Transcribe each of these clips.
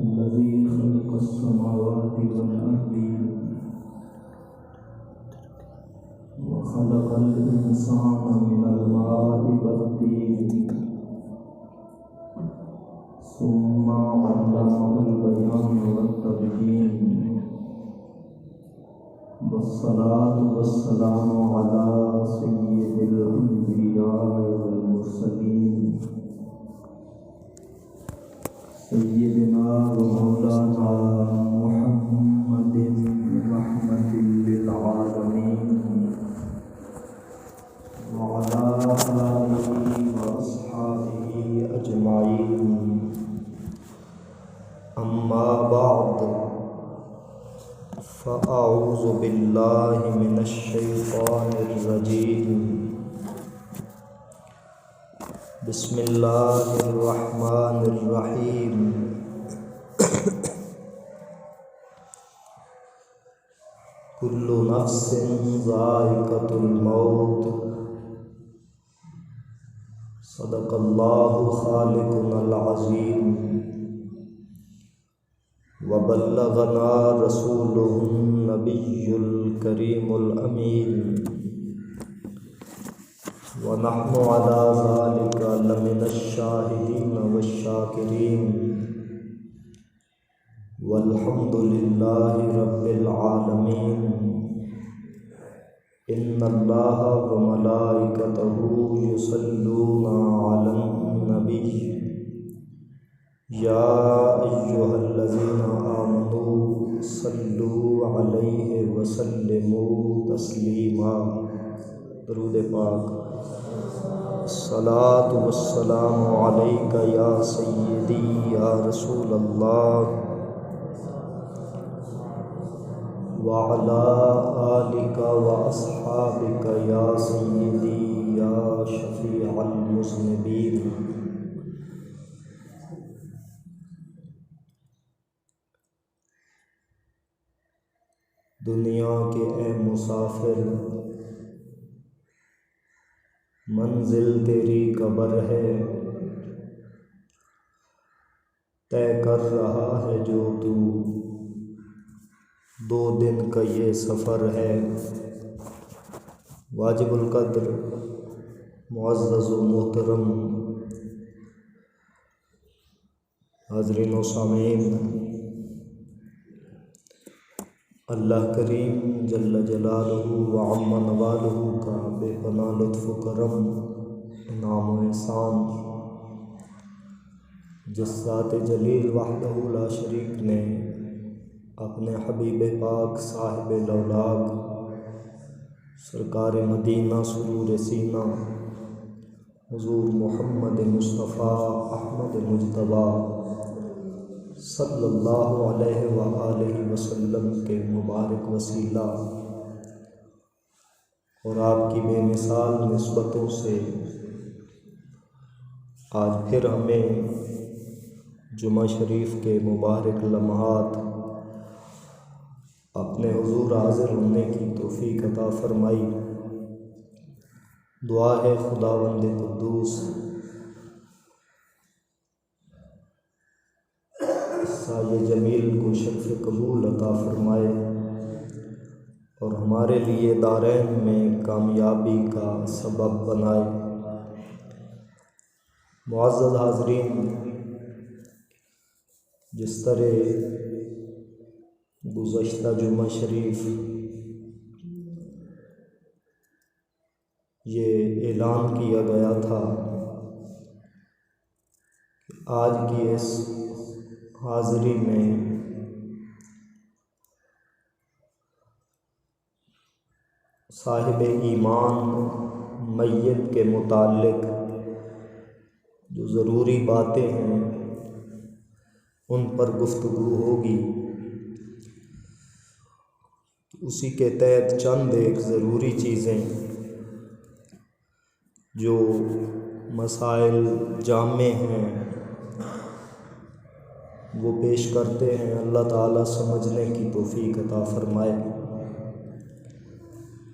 الذي خلق السماوات والأرض وخلق الإنسان من الماء والطين ثم علمه البيان والتبيين والصلاة والسلام على سيد الأنبياء والمرسلين سيدنا ومولانا محمد رحمة للعالمين وعلى آله وأصحابه أجمعين أما بعد فأعوذ بالله من الشيطان الرجيم بسم الله الرحمن الرحيم كل نفس ذائقة الموت صدق الله خالقنا العظيم وبلغنا رسوله النبي الكريم الأمين ونحن على ذلك لمن الشاهدين والشاكرين والحمد لله رب العالمين إن الله وملائكته يصلون على النبي يا أيها الذين آمنوا صلوا عليه وسلموا تسليما درود پاک الصلاة والسلام عليك يا سيدي يا رسول الله وعلى آلك وأصحابك يا سيدي يا شفيع المذنبين دنیا کے اے مسافر منزل تیری قبر ہے، طے کر رہا ہے جو تو 2 دن کا یہ سفر ہے۔ واجب القدر معزز و محترم حاضرین و سامعین، اللہ کریم جل جلالہ وعم نوالہ کا بے پناہ لطف و کرم، انعام و احسان جس ذات جلیل وحدہ لا شریک نے اپنے حبیب پاک صاحب لولاک سرکار مدینہ سرور سینہ حضور محمد مصطفیٰ احمد مجتبیٰ صلی اللہ علیہ وآلہ وسلم کے مبارک وسیلہ اور آپ کی بے مثال نسبتوں سے آج پھر ہمیں جمعہ شریف کے مبارک لمحات اپنے حضور حاضر ہونے کی توفیق عطا فرمائی۔ دعا ہے خداوند قدوس سایہ جمیل کو شرف قبول عطا فرمائے اور ہمارے لیے دارین میں کامیابی کا سبب بنائے۔ معزز حاضرین، جس طرح گزشتہ جمعہ شریف یہ اعلان کیا گیا تھا کہ آج کی اس حاضری میں صاحب ایمان میت کے متعلق جو ضروری باتیں ہیں ان پر گفتگو ہوگی، اسی کے تحت چند ایک ضروری چیزیں جو مسائل جامع ہیں وہ پیش کرتے ہیں۔ اللہ تعالیٰ سمجھنے کی توفیق عطا فرمائے۔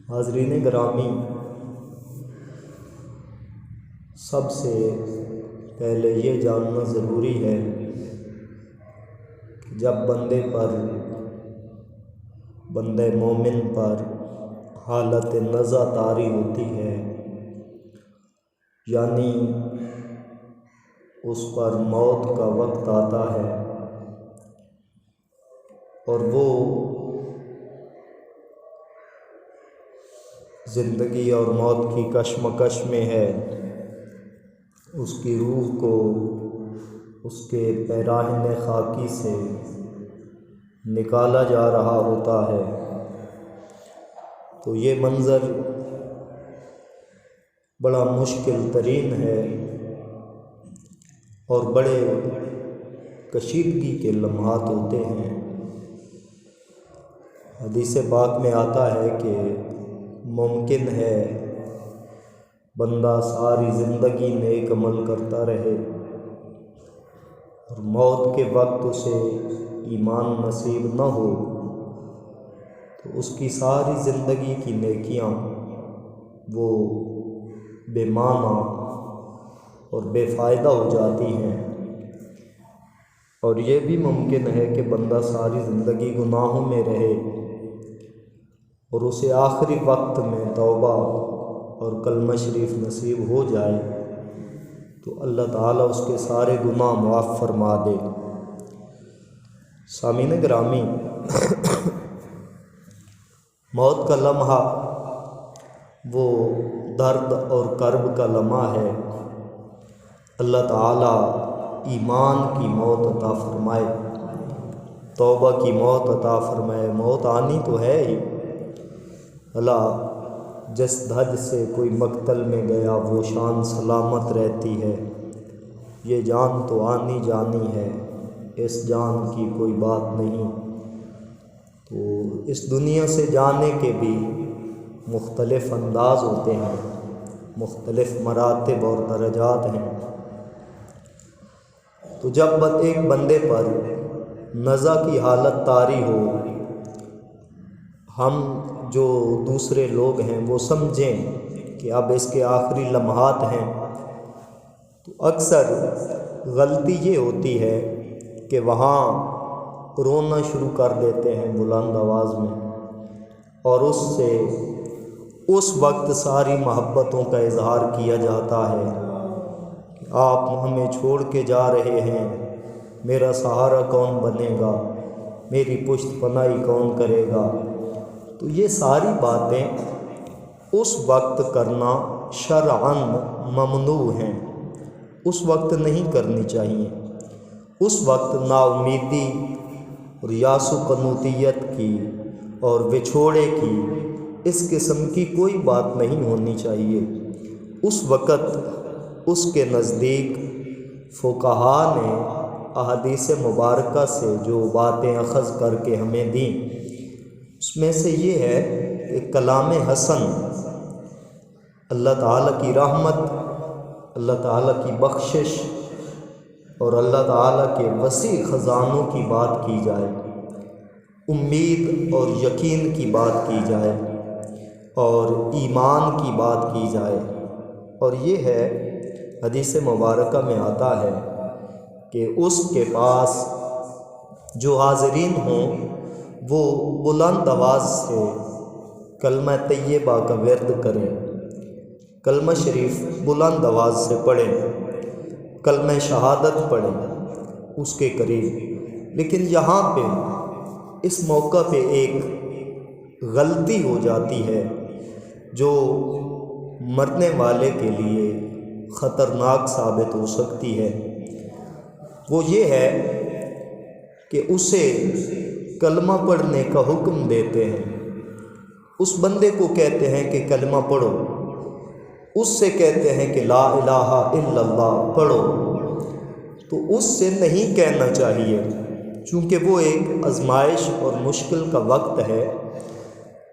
حاضرین گرامی، سب سے پہلے یہ جاننا ضروری ہے جب بندے مومن پر حالت نزع طاری ہوتی ہے، یعنی اس پر موت کا وقت آتا ہے اور وہ زندگی اور موت کی کشمکش میں ہے، اس کی روح کو اس کے پیراہن خاکی سے نکالا جا رہا ہوتا ہے، تو یہ منظر بڑا مشکل ترین ہے اور بڑے کشیدگی کے لمحات ہوتے ہیں۔ حدیث پاک میں آتا ہے کہ ممکن ہے بندہ ساری زندگی نیک عمل کرتا رہے اور موت کے وقت اسے ایمان نصیب نہ ہو، تو اس کی ساری زندگی کی نیکیاں وہ بے معنی اور بے فائدہ ہو جاتی ہیں۔ اور یہ بھی ممکن ہے کہ بندہ ساری زندگی گناہوں میں رہے اور اسے آخری وقت میں توبہ اور کلمہ شریف نصیب ہو جائے تو اللہ تعالیٰ اس کے سارے گناہ معاف فرما دے۔ سامعین گرامی، موت کا لمحہ وہ درد اور کرب کا لمحہ ہے۔ اللہ تعالیٰ ایمان کی موت عطا فرمائے، توبہ کی موت عطا فرمائے۔ موت آنی تو ہے ہی، اللہ جس دھج سے کوئی مقتل میں گیا وہ شان سلامت رہتی ہے، یہ جان تو آنی جانی ہے، اس جان کی کوئی بات نہیں۔ تو اس دنیا سے جانے کے بھی مختلف انداز ہوتے ہیں، مختلف مراتب اور درجات ہیں۔ تو جب ایک بندے پر نزع کی حالت طاری ہو، ہم جو دوسرے لوگ ہیں وہ سمجھیں کہ اب اس کے آخری لمحات ہیں، تو اکثر غلطی یہ ہوتی ہے کہ وہاں رونا شروع کر دیتے ہیں بلند آواز میں، اور اس وقت ساری محبتوں کا اظہار کیا جاتا ہے کہ آپ ہمیں چھوڑ کے جا رہے ہیں، میرا سہارا کون بنے گا، میری پشت پناہی کون کرے گا۔ تو یہ ساری باتیں اس وقت کرنا شرعاً ممنوع ہیں، اس وقت نہیں کرنی چاہیے۔ اس وقت نا امیدی اور یاس و قنوطیت کی اور وچھوڑے کی اس قسم کی کوئی بات نہیں ہونی چاہیے۔ اس وقت اس کے نزدیک فقہاء نے احادیث مبارکہ سے جو باتیں اخذ کر کے ہمیں دیں، اس میں سے یہ ہے کہ کلام حسن اللہ تعالیٰ کی رحمت، اللہ تعالیٰ کی بخشش اور اللہ تعالیٰ کے وسیع خزانوں کی بات کی جائے، امید اور یقین کی بات کی جائے اور ایمان کی بات کی جائے۔ اور یہ ہے حدیث مبارکہ میں آتا ہے کہ اس کے پاس جو حاضرین ہوں وہ بلند آواز سے کلمہ طیبہ کا ورد کریں، کلمہ شریف بلند آواز سے پڑھیں، کلمہ شہادت پڑھیں اس کے قریب۔ لیکن یہاں پہ اس موقع پہ ایک غلطی ہو جاتی ہے جو مرنے والے کے لیے خطرناک ثابت ہو سکتی ہے۔ وہ یہ ہے کہ اسے کلمہ پڑھنے کا حکم دیتے ہیں، اس بندے کو کہتے ہیں کہ کلمہ پڑھو، اس سے کہتے ہیں کہ لا الہ الا اللہ پڑھو، تو اس سے نہیں کہنا چاہیے، چونکہ وہ ایک آزمائش اور مشکل کا وقت ہے۔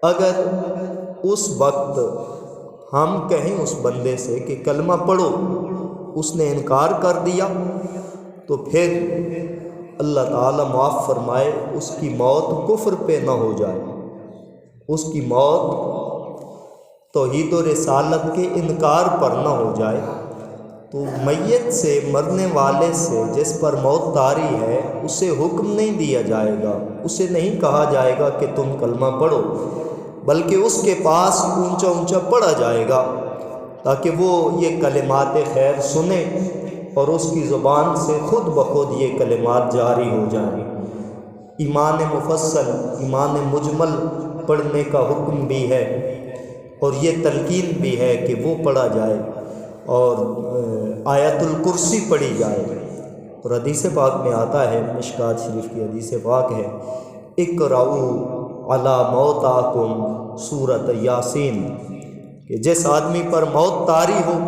اگر اس وقت ہم کہیں اس بندے سے کہ کلمہ پڑھو، اس نے انکار کر دیا، تو پھر اللہ تعالیٰ معاف فرمائے اس کی موت کفر پہ نہ ہو جائے، اس کی موت توحید و رسالت کے انکار پر نہ ہو جائے، تو میت سے، مرنے والے سے جس پر موت طاری ہے، اسے حکم نہیں دیا جائے گا، اسے نہیں کہا جائے گا کہ تم کلمہ پڑھو، بلکہ اس کے پاس اونچا اونچا پڑھا جائے گا تاکہ وہ یہ کلمات خیر سنے اور اس کی زبان سے خود بخود یہ کلمات جاری ہو جائیں۔ ایمان مفصل، ایمان مجمل پڑھنے کا حکم بھی ہے، اور یہ تلقین بھی ہے کہ وہ پڑھا جائے، اور آیت الکرسی پڑھی جائے۔ اور حدیث پاک میں آتا ہے، مشکوٰۃ شریف کی حدیث پاک ہے، اقرؤوا علی موتاکم سورۃ یاسین، کہ جس آدمی پر موت طاری ہو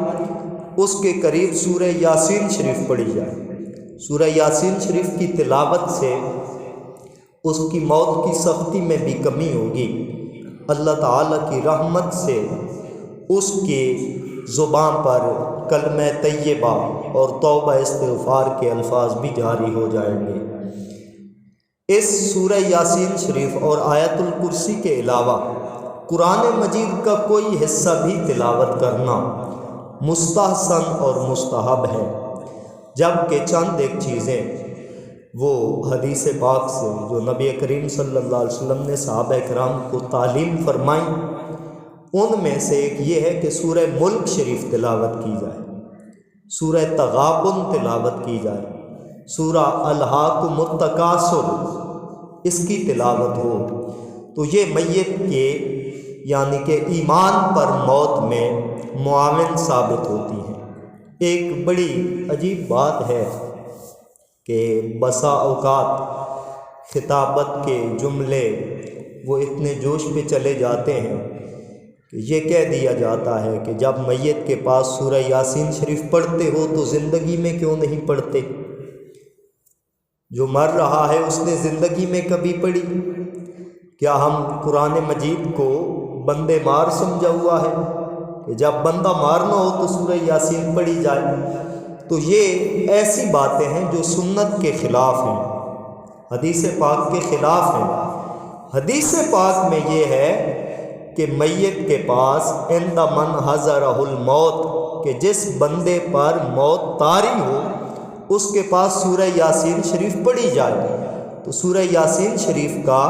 اس کے قریب سورہ یاسین شریف پڑھی جائے۔ سورہ یاسین شریف کی تلاوت سے اس کی موت کی سختی میں بھی کمی ہوگی، اللہ تعالیٰ کی رحمت سے اس کے زبان پر کلمہ طیبہ اور توبہ استغفار کے الفاظ بھی جاری ہو جائیں گے۔ اس سورہ یاسین شریف اور آیت الکرسی کے علاوہ قرآن مجید کا کوئی حصہ بھی تلاوت کرنا مستحسن اور مستحب ہے، جبکہ چند ایک چیزیں وہ حدیث پاک سے جو نبی کریم صلی اللہ علیہ وسلم نے صحابہ کرام کو تعلیم فرمائیں، ان میں سے ایک یہ ہے کہ سورہ ملک شریف تلاوت کی جائے، سورہ تغابن تلاوت کی جائے، سورہ الہاکم التکاثر اس کی تلاوت ہو، تو یہ میت کے یعنی کہ ایمان پر موت میں معاون ثابت ہوتی ہیں۔ ایک بڑی عجیب بات ہے کہ بسا اوقات خطابت کے جملے وہ اتنے جوش پہ چلے جاتے ہیں کہ یہ کہہ دیا جاتا ہے کہ جب میت کے پاس سورہ یاسین شریف پڑھتے ہو تو زندگی میں کیوں نہیں پڑھتے؟ جو مر رہا ہے اس نے زندگی میں کبھی پڑھی؟ کیا ہم قرآن مجید کو بندے مار سمجھا ہوا ہے کہ جب بندہ مارنا ہو تو سورہ یاسین پڑھی جائے؟ تو یہ ایسی باتیں ہیں جو سنت کے خلاف ہیں، حدیث پاک کے خلاف ہیں۔ حدیث پاک میں یہ ہے کہ میت کے پاس عند من حضرہ الموت، کہ جس بندے پر موت طاری ہو اس کے پاس سورہ یاسین شریف پڑھی جائے۔ تو سورہ یاسین شریف کا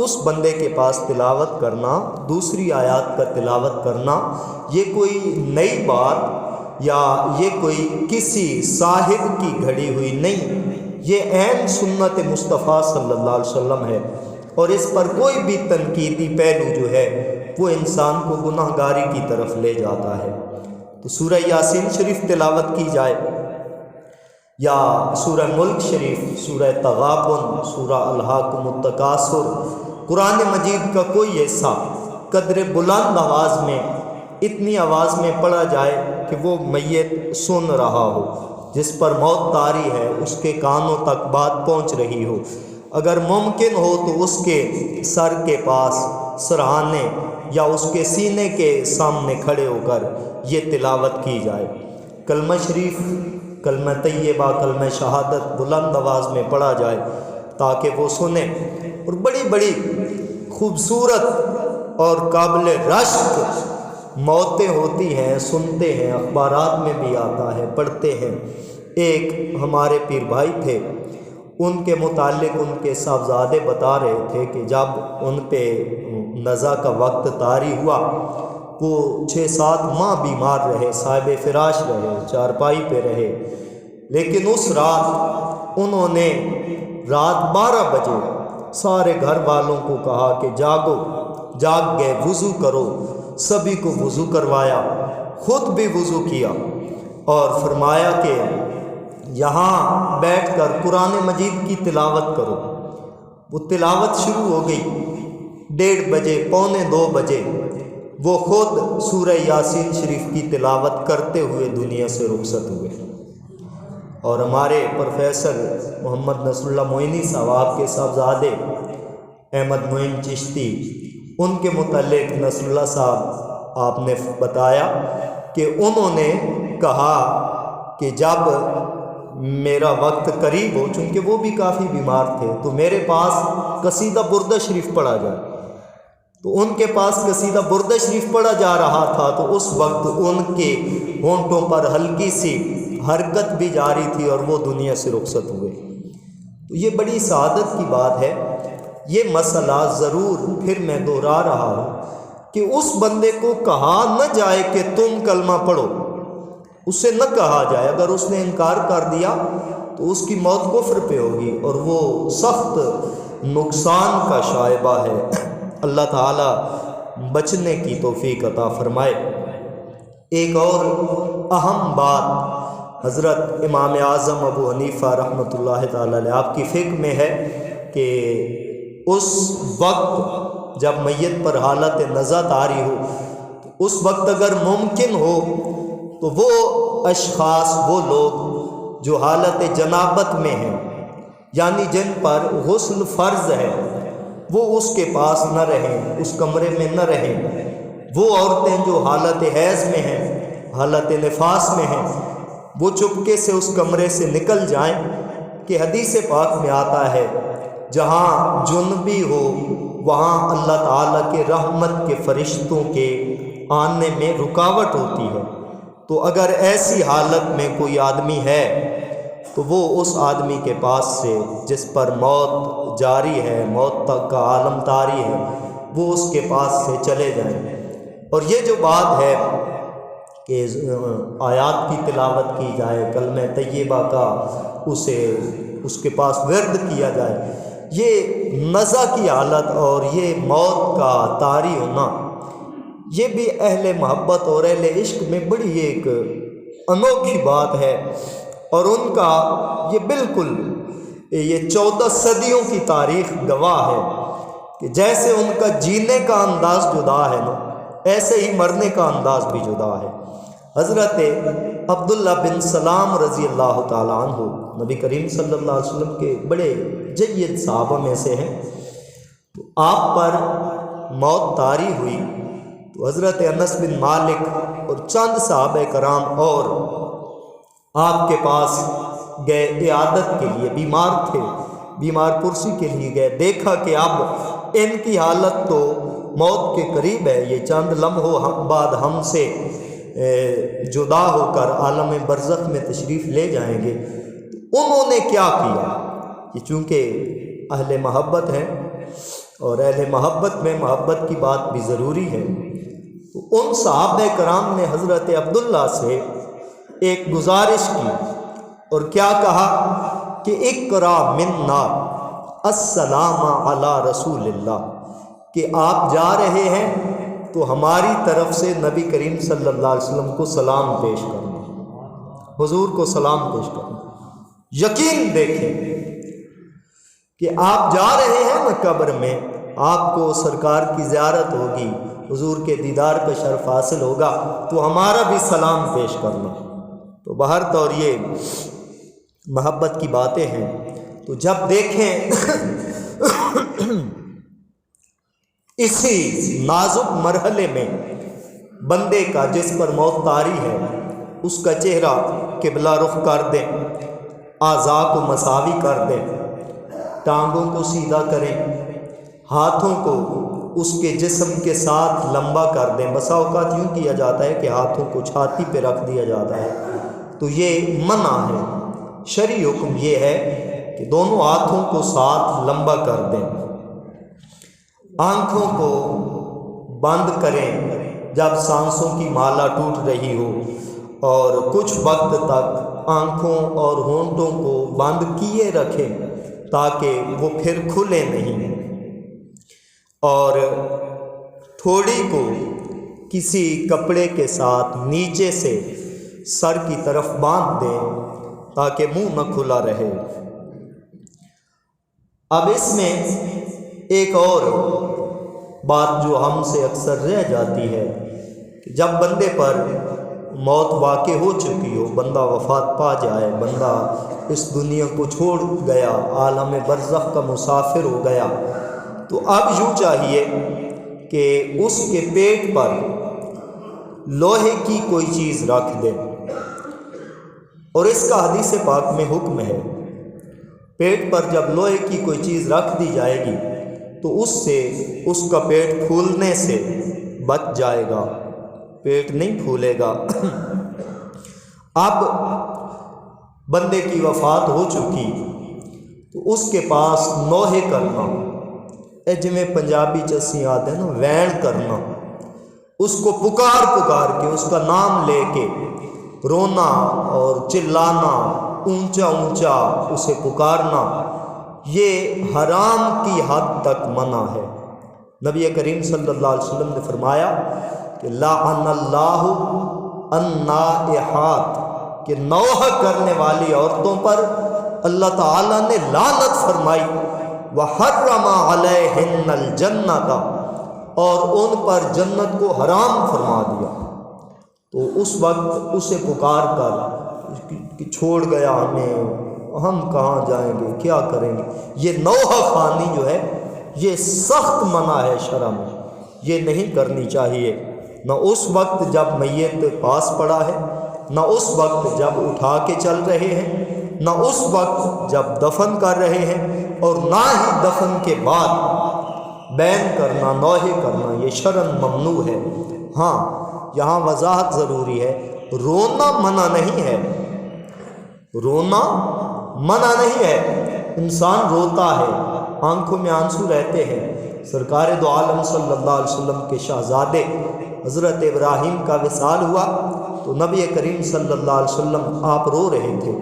اس بندے کے پاس تلاوت کرنا، دوسری آیات کا تلاوت کرنا، یہ کوئی نئی بات یا یہ کوئی کسی صاحب کی گھڑی ہوئی نہیں، یہ عین سنت مصطفیٰ صلی اللہ علیہ وسلم ہے، اور اس پر کوئی بھی تنقیدی پہلو جو ہے وہ انسان کو گناہ گاری کی طرف لے جاتا ہے۔ تو سورہ یاسین شریف تلاوت کی جائے، یا سورہ ملک شریف، سورہ تغابن، سورہ الہاکم التکاثر، قرآن مجید کا کوئی حصہ قدر بلند آواز میں، اتنی آواز میں پڑھا جائے کہ وہ میت سن رہا ہو، جس پر موت طاری ہے اس کے کانوں تک بات پہنچ رہی ہو، اگر ممکن ہو تو اس کے سر کے پاس سرہانے یا اس کے سینے کے سامنے کھڑے ہو کر یہ تلاوت کی جائے۔ کلمہ شریف، کلمہ طیبہ، کلمہ شہادت بلند آواز میں پڑھا جائے تاکہ وہ سنیں، اور بڑی بڑی خوبصورت اور قابل رشک موتیں ہوتی ہیں، سنتے ہیں، اخبارات میں بھی آتا ہے، پڑھتے ہیں۔ ایک ہمارے پیر بھائی تھے، ان کے متعلق ان کے صاحبزادے بتا رہے تھے کہ جب ان پہ نزا کا وقت طاری ہوا، وہ 6-7 ماہ بیمار رہے، صاحب فراش رہے، چارپائی پہ رہے، لیکن اس رات انہوں نے رات 12 بجے سارے گھر والوں کو کہا کہ جاگو، جاگ گئے، وضو کرو، سبھی کو وضو کروایا، خود بھی وضو کیا، اور فرمایا کہ یہاں بیٹھ کر قرآن مجید کی تلاوت کرو۔ وہ تلاوت شروع ہو گئی، 1:30 بجے، 1:45 بجے وہ خود سورہ یاسین شریف کی تلاوت کرتے ہوئے دنیا سے رخصت ہوئے۔ اور ہمارے پروفیسر محمد نصر اللہ معینی صاحب، آپ کے صاحبزادے احمد معین چشتی، ان کے متعلق نصر اللہ صاحب آپ نے بتایا کہ انہوں نے کہا کہ جب میرا وقت قریب ہو، چونکہ وہ بھی کافی بیمار تھے، تو میرے پاس قصیدہ بردہ شریف پڑھا جائے۔ تو ان کے پاس قصیدہ برد شریف پڑھا جا رہا تھا، تو اس وقت ان کے ہونٹوں پر ہلکی سی حرکت بھی جاری تھی اور وہ دنیا سے رخصت ہوئے۔ تو یہ بڑی سعادت کی بات ہے۔ یہ مسئلہ ضرور پھر میں دہرا رہا ہوں کہ اس بندے کو کہا نہ جائے کہ تم کلمہ پڑھو، اسے نہ کہا جائے۔ اگر اس نے انکار کر دیا تو اس کی موت کفر پہ ہوگی اور وہ سخت نقصان کا شائبہ ہے۔ اللہ تعالی بچنے کی توفیق عطا فرمائے۔ ایک اور اہم بات حضرت امام اعظم ابو حنیفہ رحمۃ اللہ تعالی علیہ آپ کی فقہ میں ہے کہ اس وقت جب میت پر حالت نزع طاری ہو، تو اس وقت اگر ممکن ہو تو وہ اشخاص، وہ لوگ جو حالت جنابت میں ہیں، یعنی جن پر غسل فرض ہے، وہ اس کے پاس نہ رہیں، اس کمرے میں نہ رہیں۔ وہ عورتیں جو حالت حیض میں ہیں، حالت نفاس میں ہیں، وہ چپکے سے اس کمرے سے نکل جائیں، کہ حدیث پاک میں آتا ہے جہاں جنبی ہو وہاں اللہ تعالیٰ کے رحمت کے فرشتوں کے آنے میں رکاوٹ ہوتی ہے۔ تو اگر ایسی حالت میں کوئی آدمی ہے تو وہ اس آدمی کے پاس سے جس پر موت جاری ہے، موت تک کا عالم طاری ہے، وہ اس کے پاس سے چلے جائیں۔ اور یہ جو بات ہے کہ آیات کی تلاوت کی جائے، کلمہ طیبہ کا اس کے پاس ورد کیا جائے، یہ نزع کی حالت اور یہ موت کا طاری ہونا، یہ بھی اہل محبت اور اہل عشق میں بڑی ایک انوکھی بات ہے۔ اور ان کا یہ بالکل یہ 14 صدیوں کی تاریخ گواہ ہے کہ جیسے ان کا جینے کا انداز جدا ہے نا، ایسے ہی مرنے کا انداز بھی جدا ہے۔ حضرت عبداللہ بن سلام رضی اللہ تعالیٰ عنہ نبی کریم صلی اللہ علیہ وسلم کے بڑے جید صحابہ میں سے ہیں۔ تو آپ پر موت طاری ہوئی تو حضرت انس بن مالک اور چند صحابہ کرام اور آپ کے پاس گئے عیادت کے لیے، بیمار تھے، بیمار پرسی کے لیے گئے۔ دیکھا کہ اب ان کی حالت تو موت کے قریب ہے، یہ چند لمحوں بعد ہم سے جدا ہو کر عالم برزخ میں تشریف لے جائیں گے۔ تو انہوں نے کیا کیا؟ کہ چونکہ اہل محبت ہیں اور اہل محبت میں محبت کی بات بھی ضروری ہے، تو ان صحابہ کرام نے حضرت عبداللہ سے ایک گزارش کی اور کیا کہا کہ اقرا منا السلام علی رسول اللہ، کہ آپ جا رہے ہیں تو ہماری طرف سے نبی کریم صلی اللہ علیہ وسلم کو سلام پیش کرنا، حضور کو سلام پیش کرنا۔ یقین دیکھیں کہ آپ جا رہے ہیں نا قبر میں، آپ کو سرکار کی زیارت ہوگی، حضور کے دیدار کا شرف حاصل ہوگا، تو ہمارا بھی سلام پیش کرنا۔ تو بہرطور یہ محبت کی باتیں ہیں۔ تو جب دیکھیں اسی نازک مرحلے میں بندے کا جس پر موت طاری ہے، اس کا چہرہ قبلہ رخ کر دیں، اعضاء کو مساوی کر دیں، ٹانگوں کو سیدھا کریں، ہاتھوں کو اس کے جسم کے ساتھ لمبا کر دیں۔ بسا اوقات یوں کیا جاتا ہے کہ ہاتھوں کو چھاتی پہ رکھ دیا جاتا ہے، تو یہ منع ہے۔ شرعی حکم یہ ہے کہ دونوں ہاتھوں کو ساتھ لمبا کر دیں، آنکھوں کو بند کریں جب سانسوں کی مالا ٹوٹ رہی ہو، اور کچھ وقت تک آنکھوں اور ہونٹوں کو بند کیے رکھیں تاکہ وہ پھر کھلے نہیں، اور تھوڑی کو کسی کپڑے کے ساتھ نیچے سے سر کی طرف باندھ دیں تاکہ منہ نہ کھلا رہے۔ اب اس میں ایک اور بات جو ہم سے اکثر رہ جاتی ہے کہ جب بندے پر موت واقع ہو چکی ہو، بندہ وفات پا جائے، بندہ اس دنیا کو چھوڑ گیا، عالم برزخ کا مسافر ہو گیا، تو اب یوں چاہیے کہ اس کے پیٹ پر لوہے کی کوئی چیز رکھ دیں، اور اس کا حدیث پاک میں حکم ہے۔ پیٹ پر جب لوہے کی کوئی چیز رکھ دی جائے گی تو اس سے اس کا پیٹ پھولنے سے بچ جائے گا، پیٹ نہیں پھولے گا۔ اب بندے کی وفات ہو چکی تو اس کے پاس نوحے کرنا، جویں پنجابی چسی آتے ہیں نا وین کرنا، اس کو پکار پکار کے اس کا نام لے کے رونا اور چلانا، اونچا اونچا اسے پکارنا، یہ حرام کی حد تک منع ہے۔ نبی کریم صلی اللہ علیہ وسلم نے فرمایا کہ لعن اللہ النائحات، کہ نوحہ کرنے والی عورتوں پر اللہ تعالیٰ نے لعنت فرمائی، وحرم علیہن الجنۃ، اور ان پر جنت کو حرام فرما دیا۔ تو اس وقت اسے پکار کر کہ چھوڑ گیا ہمیں، ہم کہاں جائیں گے، کیا کریں گے، یہ نوحہ خوانی جو ہے یہ سخت منع ہے شرع میں، یہ نہیں کرنی چاہیے، نہ اس وقت جب میت پاس پڑا ہے، نہ اس وقت جب اٹھا کے چل رہے ہیں، نہ اس وقت جب دفن کر رہے ہیں، اور نہ ہی دفن کے بعد بین کرنا، نوحے کرنا، یہ شرعاً ممنوع ہے۔ ہاں یہاں وضاحت ضروری ہے، رونا منع نہیں ہے، رونا منع نہیں ہے، انسان روتا ہے، آنکھوں میں آنسو رہتے ہیں۔ سرکار دو عالم صلی اللہ علیہ وسلم کے شہزادے حضرت ابراہیم کا وصال ہوا تو نبی کریم صلی اللہ علیہ وسلم آپ رو رہے تھے،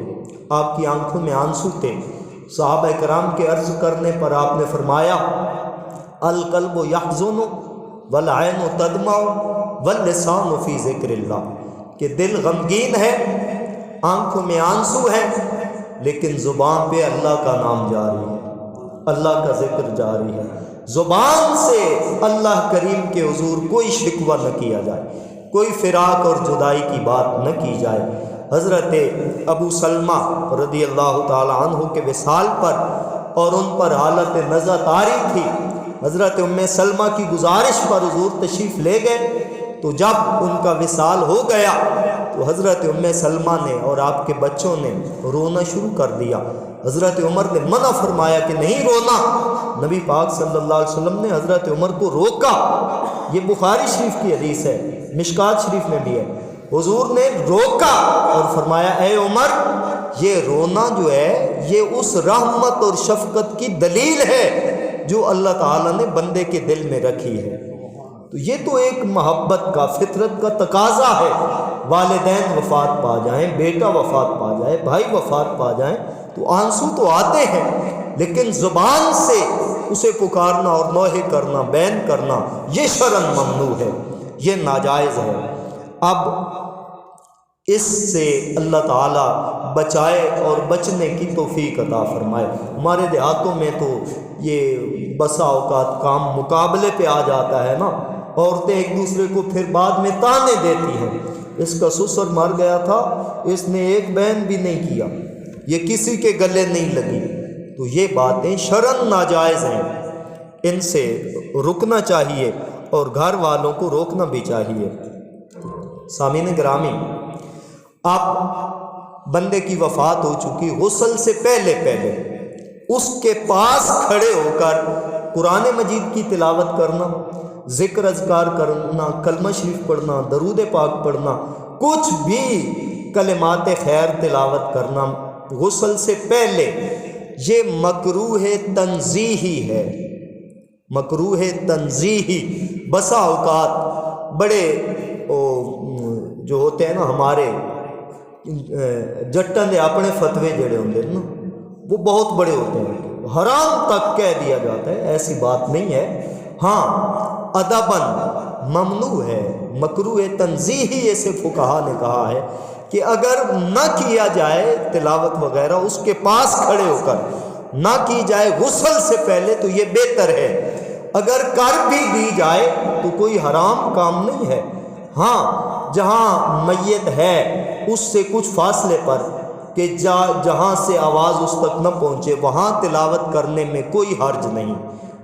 آپ کی آنکھوں میں آنسو تھے۔ صحابہ کرام کے عرض کرنے پر آپ نے فرمایا القلب یحزن والعین تدمع واللسان فی ذکر اللہ، کہ دل غمگین ہے، آنکھوں میں آنسو ہے، لیکن زبان پہ اللہ کا نام جاری ہے، اللہ کا ذکر جاری ہے، زبان سے اللہ کریم کے حضور کوئی شکوہ نہ کیا جائے، کوئی فراق اور جدائی کی بات نہ کی جائے۔ حضرت ابو سلمہ رضی اللہ تعالی عنہ کے وصال پر اور ان پر حالت نزع طاری تھی، حضرت ام سلمہ کی گزارش پر حضور تشریف لے گئے، تو جب ان کا وصال ہو گیا تو حضرت ام سلمہ نے اور آپ کے بچوں نے رونا شروع کر دیا۔ حضرت عمر نے منع فرمایا کہ نہیں رونا، نبی پاک صلی اللہ علیہ وسلم نے حضرت عمر کو روکا، یہ بخاری شریف کی حدیث ہے، مشکات شریف میں بھی ہے، حضور نے روکا اور فرمایا اے عمر، یہ رونا جو ہے یہ اس رحمت اور شفقت کی دلیل ہے جو اللہ تعالیٰ نے بندے کے دل میں رکھی ہے۔ تو یہ تو ایک محبت کا، فطرت کا تقاضا ہے، والدین وفات پا جائیں، بیٹا وفات پا جائے، بھائی وفات پا جائیں تو آنسو تو آتے ہیں، لیکن زبان سے اسے پکارنا اور نوحے کرنا، بین کرنا، یہ شرعاً ممنوع ہے، یہ ناجائز ہے۔ اب اس سے اللہ تعالیٰ بچائے اور بچنے کی توفیق عطا فرمائے۔ ہمارے دیہاتوں میں تو یہ بسا اوقات کام مقابلے پہ آ جاتا ہے نا، عورتیں ایک دوسرے کو پھر بعد میں تانے دیتی ہیں، اس کا سسر مر گیا تھا، اس نے ایک بین بھی نہیں کیا، یہ کسی کے گلے نہیں لگی، تو یہ باتیں شرعاً ناجائز ہیں، ان سے رکنا چاہیے اور گھر والوں کو روکنا بھی چاہیے۔ سامعین گرامی، اب بندے کی وفات ہو چکی، غسل سے پہلے اس کے پاس کھڑے ہو کر قرآن مجید کی تلاوت کرنا، ذکر اذکار کرنا، کلمہ شریف پڑھنا، درود پاک پڑھنا، کچھ بھی کلمات خیر تلاوت کرنا غسل سے پہلے، یہ مکروہ تنزیہی ہے، مکروہ تنزیہی۔ بسا اوقات بڑے جو ہوتے ہیں نا ہمارے جٹن دے اپنے فتوے جڑے ہوتے ہیں نا، وہ بہت بڑے ہوتے ہیں، حرام تک کہہ دیا جاتا ہے، ایسی بات نہیں ہے۔ ہاں ادباً ممنوع ہے، مکروہ تنزیہی ایسے فقہا نے کہا ہے کہ اگر نہ کیا جائے تلاوت وغیرہ اس کے پاس کھڑے ہو کر نہ کی جائے غسل سے پہلے تو یہ بہتر ہے، اگر کر بھی دی جائے تو کوئی حرام کام نہیں ہے۔ ہاں جہاں میت ہے اس سے کچھ فاصلے پر کہ جہاں سے آواز اس تک نہ پہنچے وہاں تلاوت کرنے میں کوئی حرج نہیں،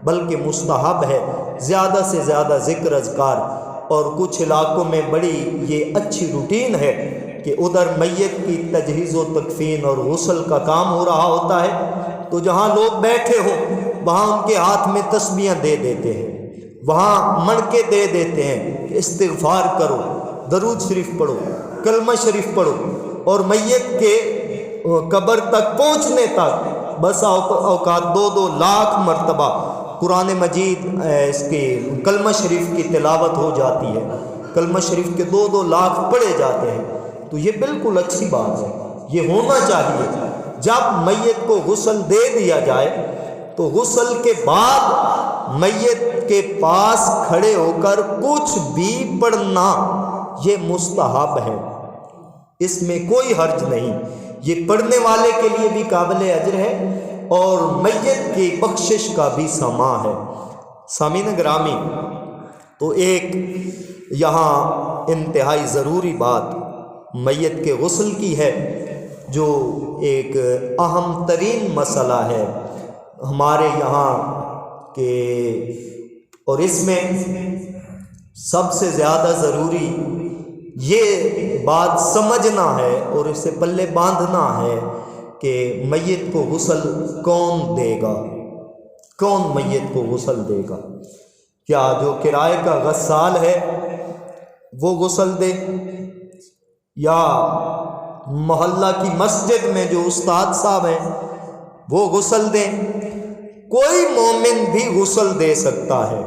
بلکہ مستحب ہے زیادہ سے زیادہ ذکر اذکار۔ اور کچھ علاقوں میں بڑی یہ اچھی روٹین ہے کہ ادھر میت کی تجہیز و تکفین اور غسل کا کام ہو رہا ہوتا ہے، تو جہاں لوگ بیٹھے ہوں وہاں ان کے ہاتھ میں تسبیحاں دے دیتے ہیں، وہاں مڑکے دے دیتے ہیں کہ استغفار کرو، درود شریف پڑھو، کلمہ شریف پڑھو، اور میت کے قبر تک پہنچنے تک بس اوقات 2 لاکھ مرتبہ قرآن مجید اس کے کلمہ شریف کی تلاوت ہو جاتی ہے، کلمہ شریف کے 2 لاکھ پڑھے جاتے ہیں۔ تو یہ بالکل اچھی بات ہے، یہ ہونا چاہیے۔ جب میت کو غسل دے دیا جائے تو غسل کے بعد میت کے پاس کھڑے ہو کر کچھ بھی پڑھنا یہ مستحب ہے، اس میں کوئی حرج نہیں، یہ پڑھنے والے کے لیے بھی قابل اجر ہے اور میت کی بخشش کا بھی سامان ہے۔ سامعین گرامی، تو ایک یہاں انتہائی ضروری بات میت کے غسل کی ہے، جو ایک اہم ترین مسئلہ ہے ہمارے یہاں کہ، اور اس میں سب سے زیادہ ضروری یہ بات سمجھنا ہے اور اسے پلے باندھنا ہے کہ میت کو غسل کون دے گا، کون میت کو غسل دے گا؟ کیا جو کرائے کا غسال ہے وہ غسل دے، یا محلہ کی مسجد میں جو استاد صاحب ہیں وہ غسل دیں؟ کوئی مومن بھی غسل دے سکتا ہے،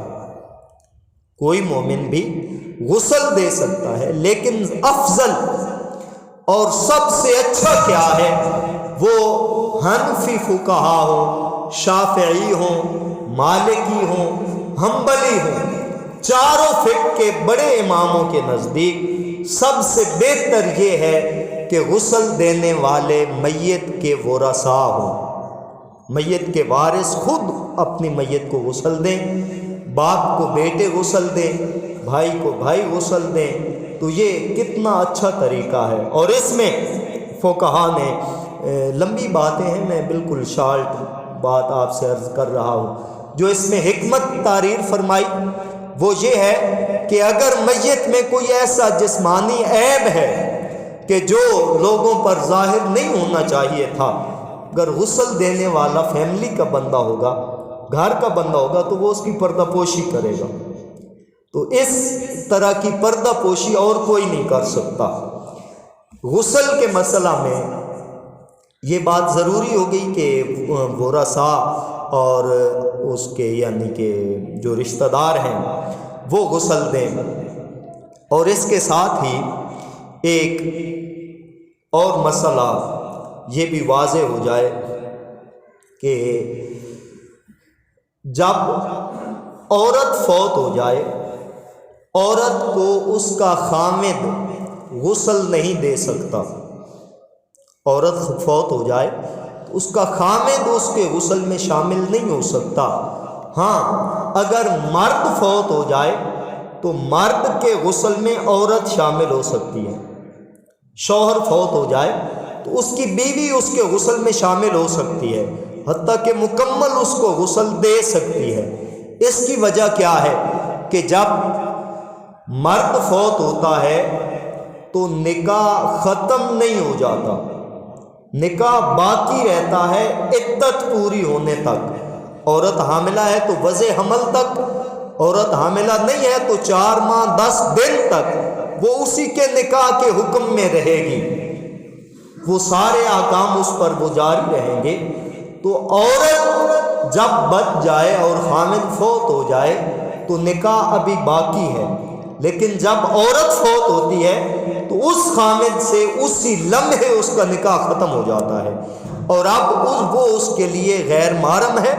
کوئی مومن بھی غسل دے سکتا ہے، لیکن افضل اور سب سے اچھا کیا ہے؟ وہ حنفی فقہا ہوں، شافعی ہوں، مالکی ہوں، حنبلی ہوں، چاروں فقہ کے بڑے اماموں کے نزدیک سب سے بہتر یہ ہے کہ غسل دینے والے میت کے ورثاء ہوں، میت کے وارث خود اپنی میت کو غسل دیں، باپ کو بیٹے غسل دیں، بھائی کو بھائی غسل دیں۔ تو یہ کتنا اچھا طریقہ ہے، اور اس میں فقہا نے لمبی باتیں ہیں، میں بالکل شارٹ بات آپ سے عرض کر رہا ہوں، جو اس میں حکمت تعریر فرمائی وہ یہ ہے کہ اگر میت میں کوئی ایسا جسمانی عیب ہے کہ جو لوگوں پر ظاہر نہیں ہونا چاہیے تھا، اگر غسل دینے والا فیملی کا بندہ ہوگا، گھر کا بندہ ہوگا، تو وہ اس کی پردہ پوشی کرے گا۔ تو اس طرح کی پردہ پوشی اور کوئی نہیں کر سکتا۔ غسل کے مسئلہ میں یہ بات ضروری ہو گئی کہ ورثاء اور اس کے یعنی کہ جو رشتہ دار ہیں وہ غسل دیں، اور اس کے ساتھ ہی ایک اور مسئلہ یہ بھی واضح ہو جائے کہ جب عورت فوت ہو جائے، عورت کو اس کا خامد غسل نہیں دے سکتا۔ عورت فوت ہو جائے تو اس کا خامد اس کے غسل میں شامل نہیں ہو سکتا۔ ہاں، اگر مرد فوت ہو جائے تو مرد کے غسل میں عورت شامل ہو سکتی ہے۔ شوہر فوت ہو جائے تو اس کی بیوی اس کے غسل میں شامل ہو سکتی ہے، حتیٰ کہ مکمل اس کو غسل دے سکتی ہے۔ اس کی وجہ کیا ہے کہ جب مرد فوت ہوتا ہے تو نکاح ختم نہیں ہو جاتا، نکاح باقی رہتا ہے عدت پوری ہونے تک۔ عورت حاملہ ہے تو وضع حمل تک، عورت حاملہ نہیں ہے تو 4 ماہ 10 دن تک وہ اسی کے نکاح کے حکم میں رہے گی، وہ سارے احکام اس پر وہ جاری رہیں گے۔ تو عورت جب بچ جائے اور حامل فوت ہو جائے تو نکاح ابھی باقی ہے، لیکن جب عورت فوت ہوتی ہے تو اس خامد سے اسی لمحے اس کا نکاح ختم ہو جاتا ہے، اور اب وہ اس کے لیے غیر محرم ہے۔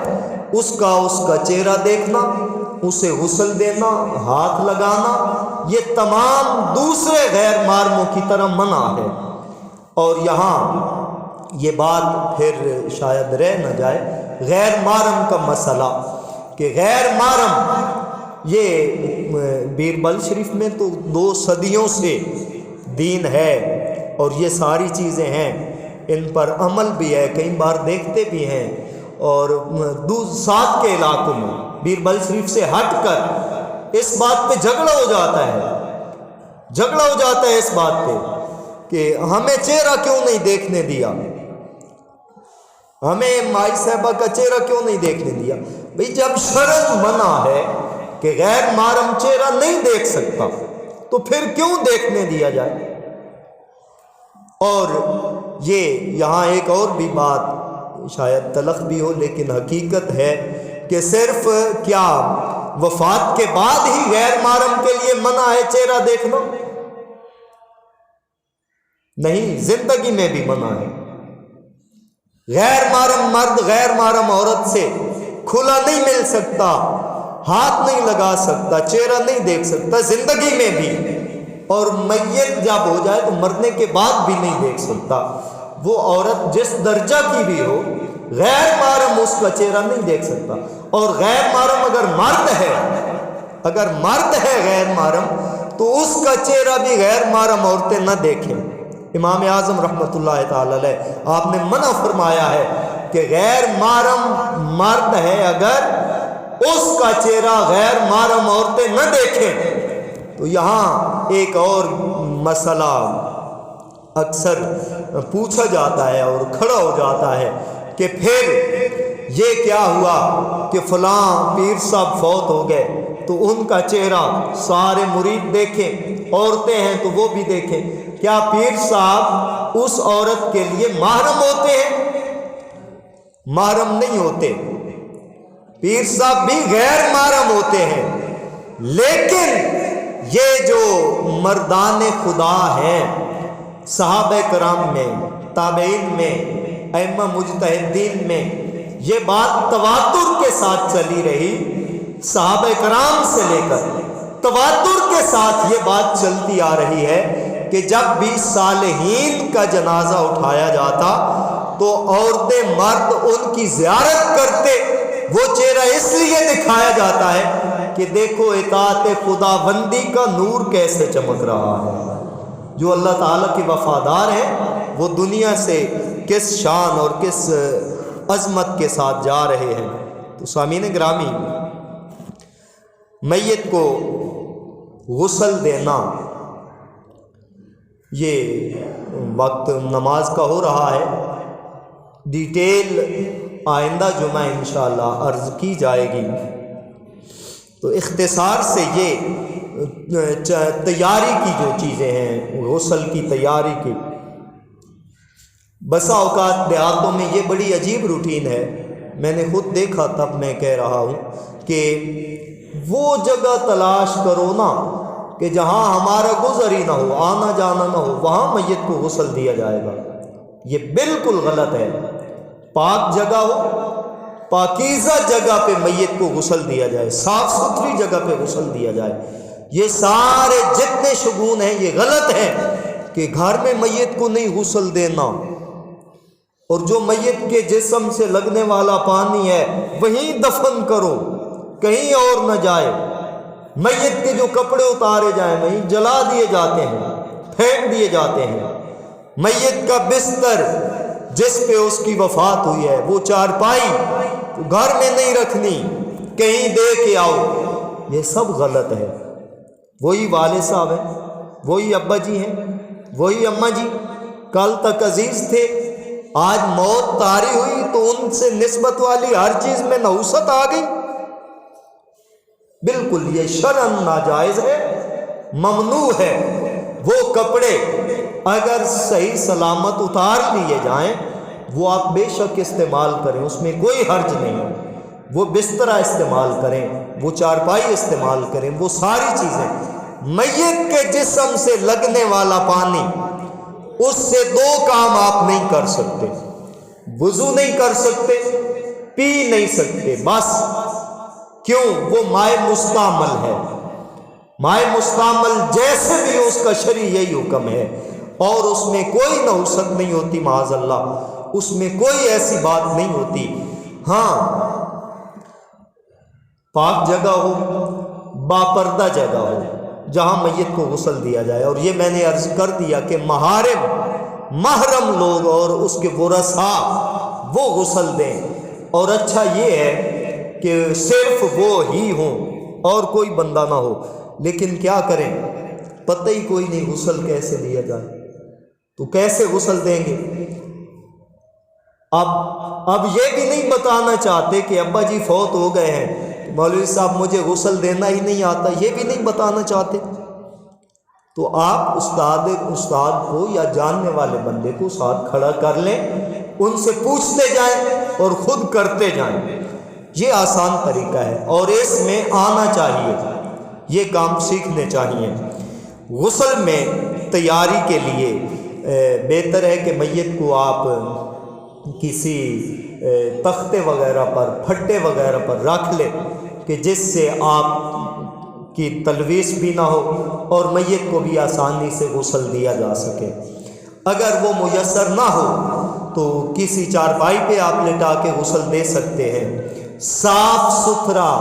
اس کا چہرہ دیکھنا، اسے غسل دینا، ہاتھ لگانا، یہ تمام دوسرے غیر محرموں کی طرح منع ہے۔ اور یہاں یہ بات پھر شاید رہ نہ جائے، غیر محرم کا مسئلہ کہ غیر محرم یہ بیربل شریف میں تو 2 صدیوں سے دین ہے، اور یہ ساری چیزیں ہیں، ان پر عمل بھی ہے، کئی بار دیکھتے بھی ہیں، اور ساتھ کے علاقوں میں بیربل شریف سے ہٹ کر اس بات پہ جھگڑا ہو جاتا ہے اس بات پہ کہ ہمیں چہرہ کیوں نہیں دیکھنے دیا۔ ہمیں مائی صاحبہ کا چہرہ کیوں نہیں دیکھنے دیا؟ بھئی جب شرع منع ہے کہ غیر محرم چہرہ نہیں دیکھ سکتا تو پھر کیوں دیکھنے دیا جائے؟ اور یہ یہاں ایک اور بھی بات شاید تلخ بھی ہو لیکن حقیقت ہے کہ صرف کیا وفات کے بعد ہی غیر محرم کے لیے منع ہے چہرہ دیکھنا؟ نہیں، زندگی میں بھی منع ہے۔ غیر محرم مرد غیر محرم عورت سے کھلا نہیں مل سکتا، ہاتھ نہیں لگا سکتا، چہرہ نہیں دیکھ سکتا زندگی میں بھی، اور میت جب ہو جائے تو مرنے کے بعد بھی نہیں دیکھ سکتا۔ وہ عورت جس درجہ کی بھی ہو، غیر محرم اس کا چہرہ نہیں دیکھ سکتا۔ اور غیر محرم اگر مرد ہے غیر محرم تو اس کا چہرہ بھی غیر محرم عورتیں نہ دیکھیں۔ امام اعظم رحمۃ اللہ تعالی علیہ آپ نے منع فرمایا ہے کہ غیر محرم مرد ہے اگر اس کا چہرہ غیر محرم عورتیں نہ دیکھیں۔ تو یہاں ایک اور مسئلہ اکثر پوچھا جاتا ہے اور کھڑا ہو جاتا ہے کہ پھر یہ کیا ہوا کہ فلاں پیر صاحب فوت ہو گئے تو ان کا چہرہ سارے مرید دیکھیں، عورتیں ہیں تو وہ بھی دیکھیں، کیا پیر صاحب اس عورت کے لیے محرم ہوتے ہیں؟ محرم نہیں ہوتے، پیر صاحب بھی غیر محرم ہوتے ہیں، لیکن یہ جو مردان خدا ہیں صحابہ کرام میں، تابعین میں، ائمہ مجتہدین میں، یہ بات تواتر کے ساتھ چلی رہی، صحابہ کرام سے لے کر تواتر کے ساتھ یہ بات چلتی آ رہی ہے کہ جب بھی صالحین کا جنازہ اٹھایا جاتا تو عورتیں مرد ان کی زیارت کرتے، وہ چہرہ اس لیے دکھایا جاتا ہے کہ دیکھو اطاعت خدا بندی کا نور کیسے چمک رہا ہے، جو اللہ تعالیٰ کے وفادار ہیں وہ دنیا سے کس شان اور کس عظمت کے ساتھ جا رہے ہیں۔ تو سامعین گرامی، میت کو غسل دینا، یہ وقت نماز کا ہو رہا ہے، ڈیٹیل آئندہ جمعہ انشاءاللہ عرض کی جائے گی۔ تو اختصار سے یہ تیاری کی جو چیزیں ہیں، غسل کی تیاری کی، بسا اوقات دیہاتوں میں یہ بڑی عجیب روٹین ہے، میں نے خود دیکھا تب میں کہہ رہا ہوں کہ وہ جگہ تلاش کرو نا کہ جہاں ہمارا گزر ہی نہ ہو، آنا جانا نہ ہو، وہاں میت کو غسل دیا جائے گا۔ یہ بالکل غلط ہے۔ پاک جگہ ہو، پاکیزہ جگہ پہ میت کو غسل دیا جائے، صاف ستھری جگہ پہ غسل دیا جائے۔ یہ سارے جتنے شگون ہیں یہ غلط ہے کہ گھر میں میت کو نہیں غسل دینا، اور جو میت کے جسم سے لگنے والا پانی ہے وہیں دفن کرو، کہیں اور نہ جائے۔ میت کے جو کپڑے اتارے جائیں وہیں جلا دیے جاتے ہیں، پھینک دیے جاتے ہیں۔ میت کا بستر جس پہ اس کی وفات ہوئی ہے، وہ چارپائی تو گھر میں نہیں رکھنی، کہیں دے کے آؤ۔ یہ سب غلط ہے۔ وہی والد صاحب ہیں، وہی ابا جی ہیں، وہی اماں جی کل تک عزیز تھے، آج موت طاری ہوئی تو ان سے نسبت والی ہر چیز میں نحوست آ گئی۔ بالکل یہ شرعاً ناجائز ہے، ممنوع ہے۔ وہ کپڑے اگر صحیح سلامت اتار لیے جائیں وہ آپ بے شک استعمال کریں، اس میں کوئی حرج نہیں۔ وہ بسترہ استعمال کریں، وہ چارپائی استعمال کریں، وہ ساری چیزیں۔ میت کے جسم سے لگنے والا پانی، اس سے دو کام آپ نہیں کر سکتے، وضو نہیں کر سکتے، پی نہیں سکتے، بس۔ کیوں؟ وہ مائع مستعمل ہے۔ مائع مستعمل جیسے بھی اس کا شرع یہی حکم ہے، اور اس میں کوئی نحوست نہیں ہوتی، معاذ اللہ، اس میں کوئی ایسی بات نہیں ہوتی۔ ہاں، پاک جگہ ہو، باپردہ جگہ ہو جہاں میت کو غسل دیا جائے، اور یہ میں نے عرض کر دیا کہ محرم لوگ اور اس کے ورثاء وہ غسل دیں، اور اچھا یہ ہے کہ صرف وہ ہی ہوں اور کوئی بندہ نہ ہو۔ لیکن کیا کریں، پتہ ہی کوئی نہیں غسل کیسے دیا جائے، تو کیسے غسل دیں گے؟ اب یہ بھی نہیں بتانا چاہتے کہ ابا جی فوت ہو گئے ہیں، مولوی صاحب مجھے غسل دینا ہی نہیں آتا، یہ بھی نہیں بتانا چاہتے، تو آپ استاد کو یا جاننے والے بندے کو ساتھ کھڑا کر لیں، ان سے پوچھتے جائیں اور خود کرتے جائیں۔ یہ آسان طریقہ ہے اور اس میں آنا چاہیے، یہ کام سیکھنے چاہیے۔ غسل میں تیاری کے لیے بہتر ہے کہ میت کو آپ کسی تختے وغیرہ پر، پھٹے وغیرہ پر رکھ لیں کہ جس سے آپ کی تلویث بھی نہ ہو اور میت کو بھی آسانی سے غسل دیا جا سکے۔ اگر وہ میسر نہ ہو تو کسی چارپائی پہ آپ لٹا کے غسل دے سکتے ہیں۔ صاف ستھرا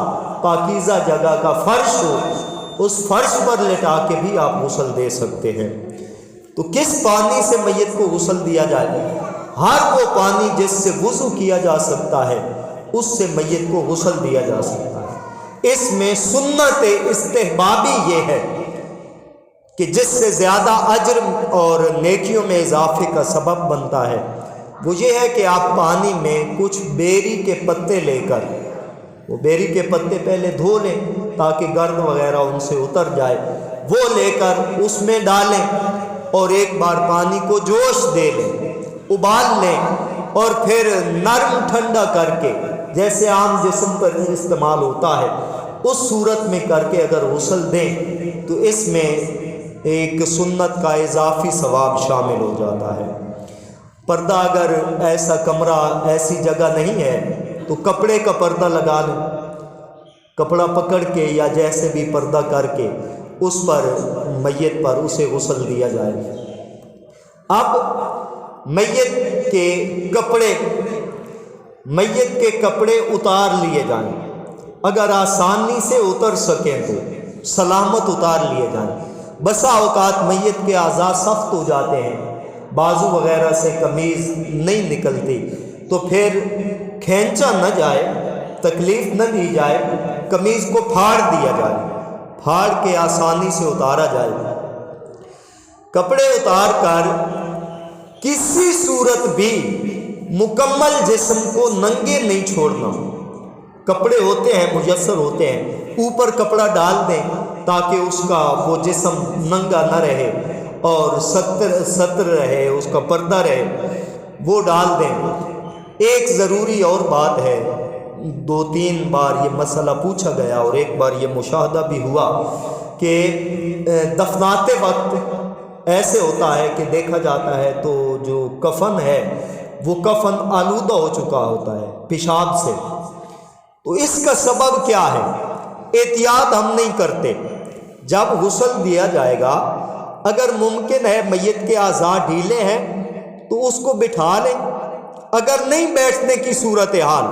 پاکیزہ جگہ کا فرش ہو، اس فرش پر لٹا کے بھی آپ غسل دے سکتے ہیں۔ تو کس پانی سے میت کو غسل دیا جائے؟ ہر وہ پانی جس سے وضو کیا جا سکتا ہے اس سے میت کو غسل دیا جا سکتا ہے۔ اس میں سنت استحبابی یہ ہے کہ جس سے زیادہ اجر اور نیکیوں میں اضافے کا سبب بنتا ہے، وہ یہ ہے کہ آپ پانی میں کچھ بیری کے پتے لے کر، وہ بیری کے پتے پہلے دھو لیں تاکہ گرد وغیرہ ان سے اتر جائے، وہ لے کر اس میں ڈالیں اور ایک بار پانی کو جوش دے لیں، ابال لیں، اور پھر نرم ٹھنڈا کر کے جیسے عام جسم پر استعمال ہوتا ہے اس صورت میں کر کے اگر غسل دیں تو اس میں ایک سنت کا اضافی ثواب شامل ہو جاتا ہے۔ پردہ اگر ایسا کمرہ، ایسی جگہ نہیں ہے تو کپڑے کا پردہ لگا لیں، کپڑا پکڑ کے یا جیسے بھی پردہ کر کے اس پر میت پر اسے غسل دیا جائے۔ اب میت کے کپڑے اتار لیے جائیں، اگر آسانی سے اتر سکیں تو سلامت اتار لیے جائیں۔ بسا اوقات میت کے اعضاء سخت ہو جاتے ہیں، بازو وغیرہ سے قمیض نہیں نکلتی، تو پھر کھینچا نہ جائے، تکلیف نہ دی جائے، قمیض کو پھاڑ دیا جائے، پھاڑ کے آسانی سے اتارا جائے۔ کپڑے اتار کر کسی صورت بھی مکمل جسم کو ننگے نہیں چھوڑنا۔ کپڑے ہوتے ہیں، میسر ہوتے ہیں، اوپر کپڑا ڈال دیں تاکہ اس کا وہ جسم ننگا نہ رہے اور ستر رہے، اس کا پردہ رہے، وہ ڈال دیں۔ ایک ضروری اور بات ہے، 2-3 بار یہ مسئلہ پوچھا گیا اور ایک بار یہ مشاہدہ بھی ہوا کہ دفناتے وقت ایسے ہوتا ہے کہ دیکھا جاتا ہے تو جو کفن ہے وہ کفن آلودہ ہو چکا ہوتا ہے پیشاب سے، تو اس کا سبب کیا ہے؟ احتیاط ہم نہیں کرتے۔ جب غسل دیا جائے گا، اگر ممکن ہے میت کے اعضاء ڈھیلے ہیں تو اس کو بٹھا لیں، اگر نہیں بیٹھنے کی صورتحال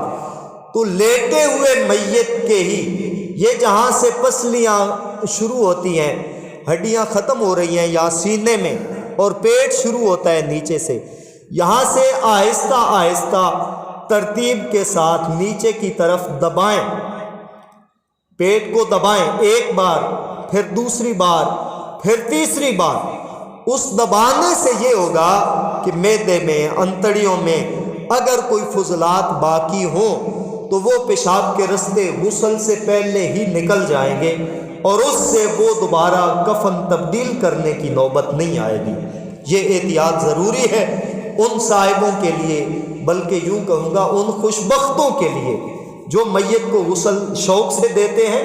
تو لیٹے ہوئے میت کے ہی، یہ جہاں سے پسلیاں شروع ہوتی ہیں، ہڈیاں ختم ہو رہی ہیں یا سینے میں، اور پیٹ شروع ہوتا ہے نیچے سے، یہاں سے آہستہ آہستہ ترتیب کے ساتھ نیچے کی طرف دبائیں، پیٹ کو دبائیں، ایک بار، پھر دوسری بار، پھر تیسری بار۔ اس دبانے سے یہ ہوگا کہ معدے میں، انتڑیوں میں اگر کوئی فضلات باقی ہوں تو وہ پیشاب کے رستے غسل سے پہلے ہی نکل جائیں گے اور اس سے وہ دوبارہ کفن تبدیل کرنے کی نوبت نہیں آئے گی۔ یہ احتیاط ضروری ہے ان صاحبوں کے لیے، بلکہ یوں کہوں گا ان خوشبختوں کے لیے جو میت کو غسل شوق سے دیتے ہیں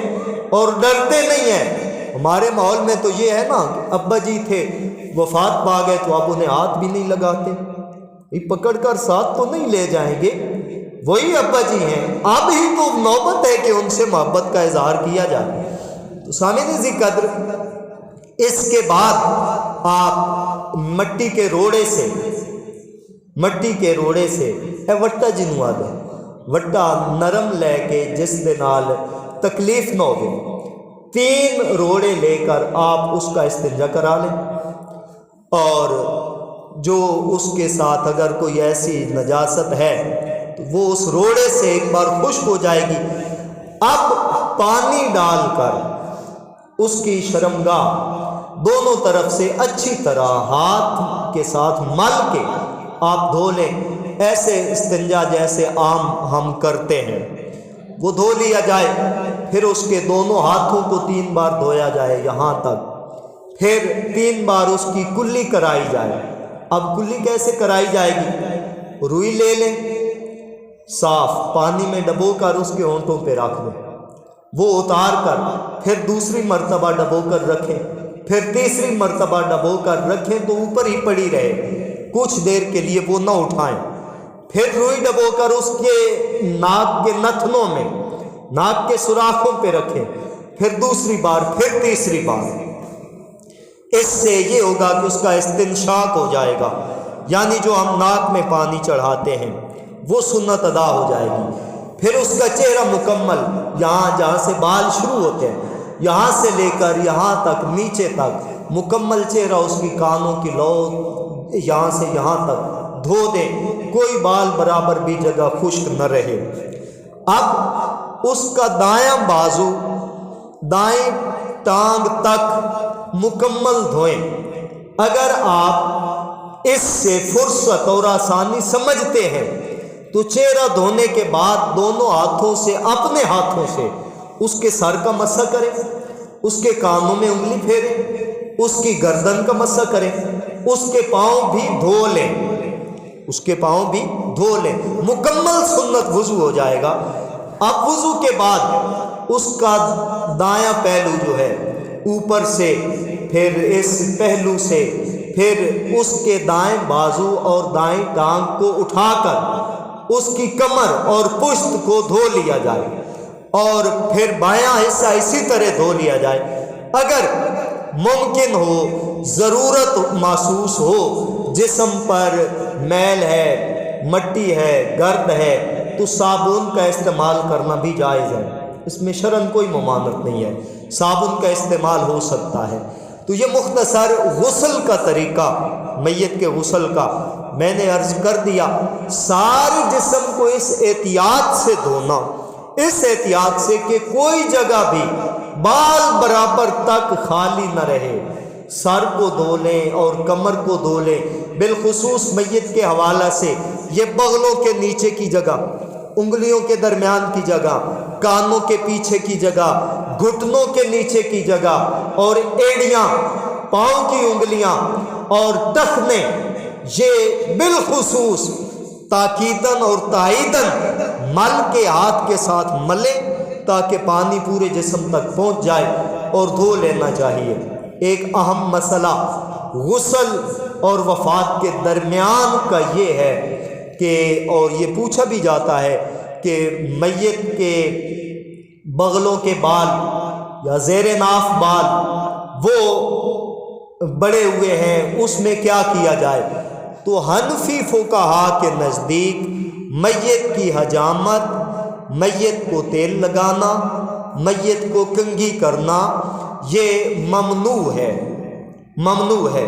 اور ڈرتے نہیں ہیں۔ ہمارے ماحول میں تو یہ ہے نا کہ ابا جی تھے، وفات پا گئے تو آپ انہیں ہاتھ بھی نہیں لگاتے، پکڑ کر ساتھ تو نہیں لے جائیں گے، وہی ابا جی ہیں، اب ہی تو نوبت ہے کہ ان سے محبت کا اظہار کیا جائے۔ تو سامعین ذی قدر، اس کے بعد آپ مٹی کے روڑے سے وٹا جنوں آ دیں، وٹا نرم لے کے جس دے نال تکلیف نہ ہو، 3 روڑے لے کر آپ اس کا استنجا کرا لیں، اور جو اس کے ساتھ اگر کوئی ایسی نجاست ہے تو وہ اس روڑے سے ایک بار خشک ہو جائے گی۔ اب پانی ڈال کر اس کی شرمگاہ دونوں طرف سے اچھی طرح ہاتھ کے ساتھ مل کے آپ دھو لیں، ایسے استنجا جیسے عام ہم کرتے ہیں وہ دھو لیا جائے، پھر اس کے دونوں ہاتھوں کو 3 بار دھویا جائے یہاں تک، پھر 3 بار اس کی کلی کرائی جائے۔ اب کلی کیسے کرائی جائے گی؟ روئی لے لیں، صاف پانی میں ڈبو کر اس کے ہونٹوں پہ رکھ دیں، وہ اتار کر پھر دوسری مرتبہ ڈبو کر رکھیں، پھر تیسری مرتبہ ڈبو کر رکھیں تو اوپر ہی پڑی رہے، کچھ دیر کے لیے وہ نہ اٹھائیں، پھر روئی ڈبو کر اس کے ناک کے نتنوں میں، ناک کے سوراخوں پہ رکھیں، پھر دوسری بار، پھر تیسری بار۔ اس سے یہ ہوگا کہ اس کا استنشاق ہو جائے گا، یعنی جو ہم ناک میں پانی چڑھاتے ہیں وہ سنت ادا ہو جائے گی۔ پھر اس کا چہرہ مکمل، جہاں سے بال شروع ہوتے ہیں یہاں سے لے کر یہاں تک نیچے تک مکمل چہرہ، اس کی کانوں کی لو یہاں سے یہاں تک دھو دیں، کوئی بال برابر بھی جگہ خشک نہ رہے۔ اب اس کا دایاں بازو دائیں ٹانگ تک مکمل دھوئیں۔ اگر آپ اس سے فرصت اور آسانی سمجھتے ہیں تو چہرہ دھونے کے بعد دونوں ہاتھوں سے، اپنے ہاتھوں سے اس کے سر کا مسح کریں، اس کے کانوں میں انگلی پھیریں، اس کی گردن کا مسح کریں، اس کے پاؤں بھی دھو لیں، اس کے پاؤں بھی دھو لیں، مکمل سنت وضو ہو جائے گا۔ اب وضو کے بعد اس کا دایاں پہلو جو ہے اوپر سے، پھر اس پہلو سے، پھر اس کے دائیں بازو اور دائیں ٹانگ کو اٹھا کر اس کی کمر اور پشت کو دھو لیا جائے، اور پھر بایاں حصہ اسی طرح دھو لیا جائے۔ اگر ممکن ہو، ضرورت محسوس ہو، جسم پر میل ہے، مٹی ہے، گرد ہے، تو صابن کا استعمال کرنا بھی جائز ہے، اس میں شرعاً کوئی ممانعت نہیں ہے، صابن کا استعمال ہو سکتا ہے۔ تو یہ مختصر غسل کا طریقہ، میت کے غسل کا میں نے عرض کر دیا۔ سارے جسم کو اس احتیاط سے دھونا، اس احتیاط سے کہ کوئی جگہ بھی بال برابر تک خالی نہ رہے، سر کو دھو لیں اور کمر کو دھو لیں۔ بالخصوص میت کے حوالہ سے یہ بغلوں کے نیچے کی جگہ، انگلیوں کے درمیان کی جگہ، کانوں کے پیچھے کی جگہ، گھٹنوں کے نیچے کی جگہ، اور ایڑیاں، پاؤں کی انگلیاں اور ٹخنے، یہ بالخصوص تاکیداً اور تائیداً مل کے ہاتھ کے ساتھ ملیں تاکہ پانی پورے جسم تک پہنچ جائے، اور دھو لینا چاہیے۔ ایک اہم مسئلہ غسل اور وفات کے درمیان کا یہ ہے کہ، اور یہ پوچھا بھی جاتا ہے کہ میت کے بغلوں کے بال یا زیر ناف بال وہ بڑے ہوئے ہیں، اس میں کیا کیا جائے؟ تو حنفی فقہا کے نزدیک میت کی حجامت، میت کو تیل لگانا، میت کو کنگھی کرنا، یہ ممنوع ہے، ممنوع ہے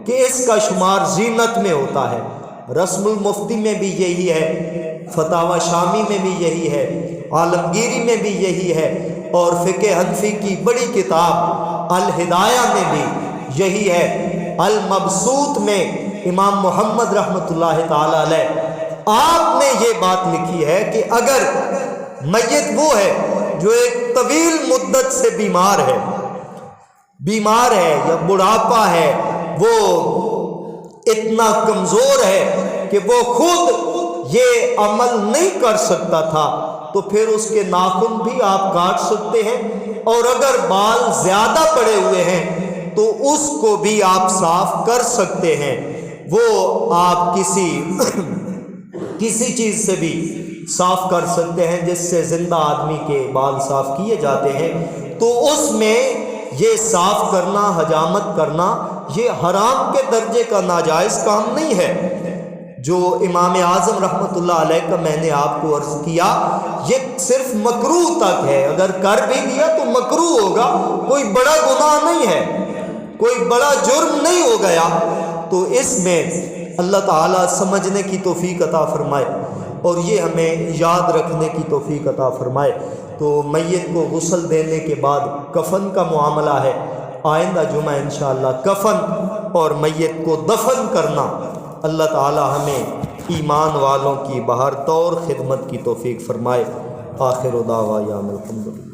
کہ اس کا شمار زینت میں ہوتا ہے۔ رسم المفتی میں بھی یہی ہے، فتاوی شامی میں بھی یہی ہے، عالمگیری میں بھی یہی ہے، اور فقہ حنفی کی بڑی کتاب الہدایہ میں بھی یہی ہے۔ المبسوط میں امام محمد رحمۃ اللہ تعالی علیہ، آپ نے یہ بات لکھی ہے کہ اگر میت وہ ہے جو ایک طویل مدت سے بیمار ہے یا بڑھاپا ہے، وہ اتنا کمزور ہے کہ وہ خود یہ عمل نہیں کر سکتا تھا، تو پھر اس کے ناخن بھی آپ کاٹ سکتے ہیں، اور اگر بال زیادہ پڑے ہوئے ہیں تو اس کو بھی آپ صاف کر سکتے ہیں۔ وہ آپ کسی چیز سے بھی صاف کر سکتے ہیں جس سے زندہ آدمی کے بال صاف کیے جاتے ہیں، تو اس میں یہ صاف کرنا، حجامت کرنا، یہ حرام کے درجے کا ناجائز کام نہیں ہے۔ جو امام اعظم رحمۃ اللہ علیہ کا میں نے آپ کو عرض کیا، یہ صرف مکروہ تک ہے، اگر کر بھی دیا تو مکروہ ہوگا، کوئی بڑا گناہ نہیں ہے، کوئی بڑا جرم نہیں ہو گیا۔ تو اس میں اللہ تعالیٰ سمجھنے کی توفیق عطا فرمائے، اور یہ ہمیں یاد رکھنے کی توفیق عطا فرمائے۔ تو میت کو غسل دینے کے بعد کفن کا معاملہ ہے، آئندہ جمعہ انشاءاللہ کفن اور میت کو دفن کرنا اللہ تعالیٰ ہمیں ایمان والوں کی بہر طور خدمت کی توفیق فرمائے۔ آخر دعوانا الحمدللہ۔